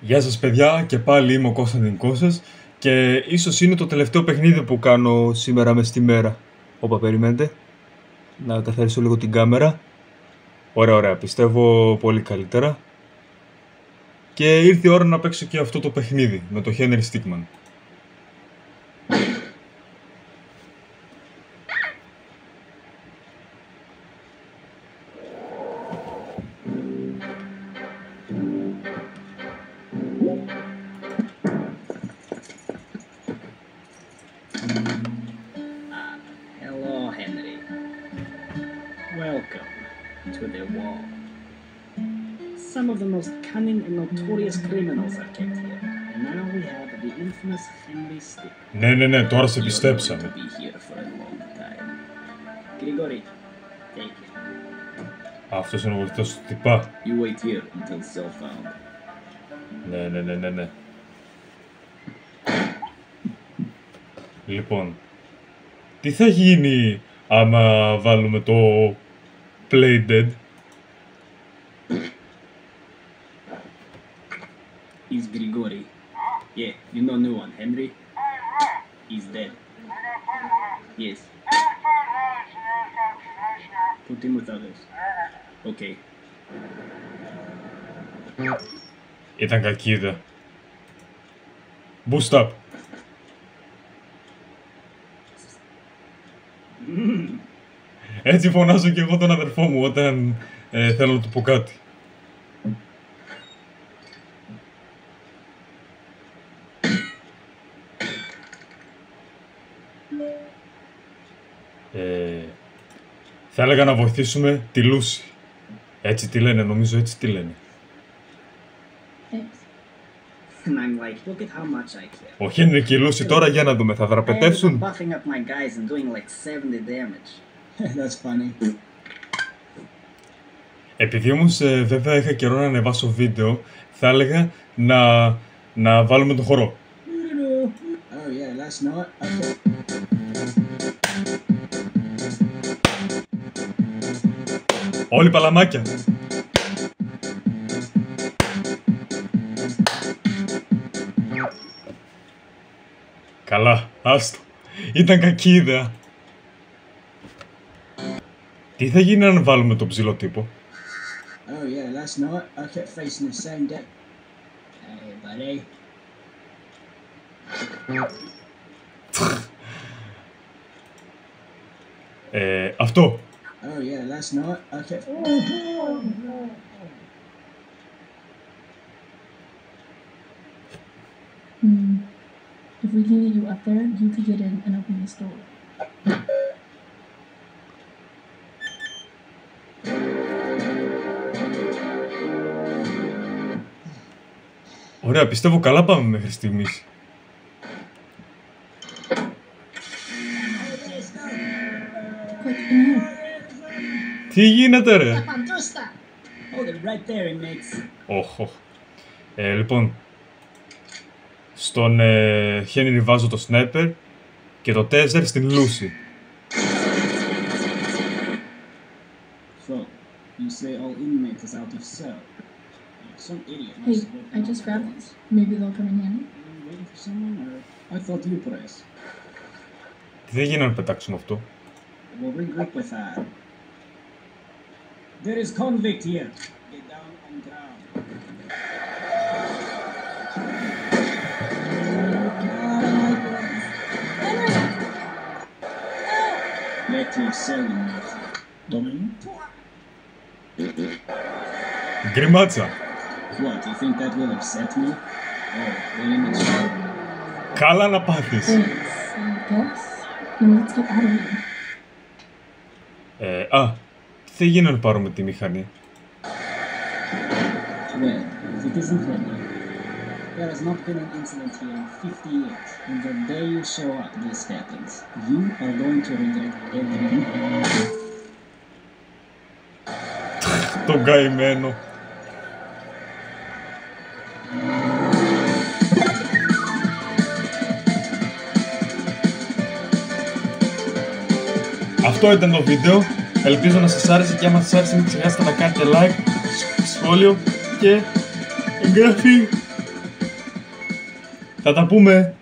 Γεια σας παιδιά, και πάλι είμαι ο Κωνσταντινικός σας και ίσως είναι το τελευταίο παιχνίδι που κάνω σήμερα μες στη μέρα. Όπα, περιμένετε, να καθαρίσω λίγο την κάμερα. Ωραία, πιστεύω πολύ καλύτερα. Και ήρθε η ώρα να παίξω και αυτό το παιχνίδι με το Henry Stickmin. Hello, Henry. Welcome to the wall. Some of the most cunning and notorious criminals are kept here. And now we have the infamous Henry Stickmin. Ναι, τώρα σε You're going to πιστέψαμε. be here for a long time. Grigori, take it. Αυτός είναι ο βοηθός του τυπά. You wait here until still found. Ναι. Λοιπόν, τι θα γίνει άμα βάλουμε το Play Dead? He's Grigori. Yeah, you know new one, Henry? He's dead. Yes. Put him with others. Okay. Ήταν κακή ιδέα. Boost up. Έτσι φωνάζω και εγώ τον αδερφό μου όταν θέλω να του πω κάτι. Θα έλεγα να βοηθήσουμε τη Λούση. Έτσι τη λένε, νομίζω έτσι τη λένε. And I'm like, look at how much I care. Ο Χένρι και η Λούση τώρα για να δούμε, θα I'm δραπετεύσουν. buffing up my guys and doing like 70 damage. That's funny. Επειδή όμως βέβαια είχα καιρό να ανεβάσω βίντεο, θα έλεγα να βάλουμε το χορό. Oh yeah, last night. Okay. Όλοι παλαμάκια. Καλά, άστο. Ήταν κακή ιδέα. Τι θα γίνει αν βάλουμε τον ψηλό τύπο? Oh yeah, last night I kept facing the same deck. Hey buddy. Αυτό. Oh yeah, last night I kept. If we can get you up there, you could get in and open this door. Ωραία, πιστεύω καλά πάμε μέχρι στιγμής. Quick, in here. Τι γίνεται ρε? Hold it right there, inmates. Όχ. Λοιπόν, στον Χένρι βάζω το σνάιπερ και το τέζερ στην Λούση. So, you say all inmates is out of cell. Some idiot Hey, must have I just grabbed these. Maybe they'll come in handy. waiting for someone, or I thought you press. Τι δεν γίνει να πετάξουμε αυτό? We'll regroup with that. There is convict here. Get down on ground. Back to your cell, inmate. Dominic? Γκριμάτσα. What, you think that will upset me? Oh, very much so. Καλά να πάθεις. Thanks, I guess. Now let's get out of here. Τι θα γίνει αν πάρουμε τη μηχανή? Well, if it isn't Henry, there has not been an incident here in 50 years, and the day you show up, this happens. You are going to regret everything. Τον καημένο. Αυτό ήταν το βίντεο. Ελπίζω να σας άρεσε και άμα σας άρεσε μην ξεχάσετε να κάνετε like, σχόλιο και εγγραφή. Θα τα πούμε.